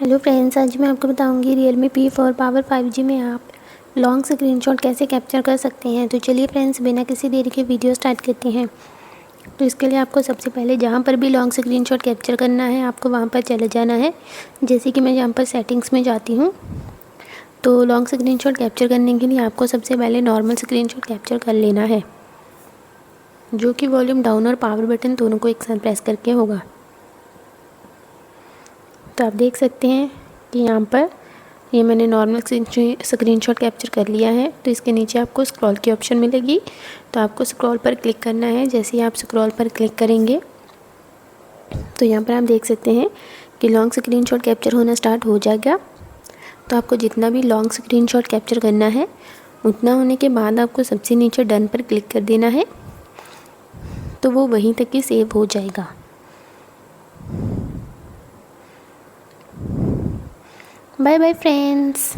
Hello friends, आज मैं आपको बताऊंगी Realme P4 पावर 5G में आप लॉन्ग स्क्रीनशॉट कैसे कैप्चर कर सकते हैं। तो चलिए फ्रेंड्स, बिना किसी देरी के वीडियो स्टार्ट करते हैं। तो इसके लिए आपको सबसे पहले जहां पर भी लॉन्ग स्क्रीनशॉट कैप्चर करना है आपको वहां पर चले जाना है। जैसे कि मैं यहाँ पर सेटिंग्स में जाती हूँ। तो लॉन्ग स्क्रीनशॉट कैप्चर करने के लिए आपको सबसे पहले नॉर्मल स्क्रीनशॉट कैप्चर कर लेना है, जो कि वॉल्यूम डाउन और पावर बटन दोनों को एक साथ प्रेस करके होगा। तो आप देख सकते हैं कि यहाँ पर ये मैंने नॉर्मल स्क्रीनशॉट कैप्चर कर लिया है। तो इसके नीचे आपको स्क्रॉल की ऑप्शन मिलेगी, तो आपको स्क्रॉल पर क्लिक करना है। जैसे ही आप स्क्रॉल पर क्लिक करेंगे तो यहाँ पर आप देख सकते हैं कि लॉन्ग स्क्रीनशॉट कैप्चर होना स्टार्ट हो जाएगा। तो आपको जितना भी लॉन्ग स्क्रीनशॉट कैप्चर करना है उतना होने के बाद आपको सबसे नीचे डन पर क्लिक कर देना है, तो वो वहीं तक ही सेव हो जाएगा। Bye bye friends.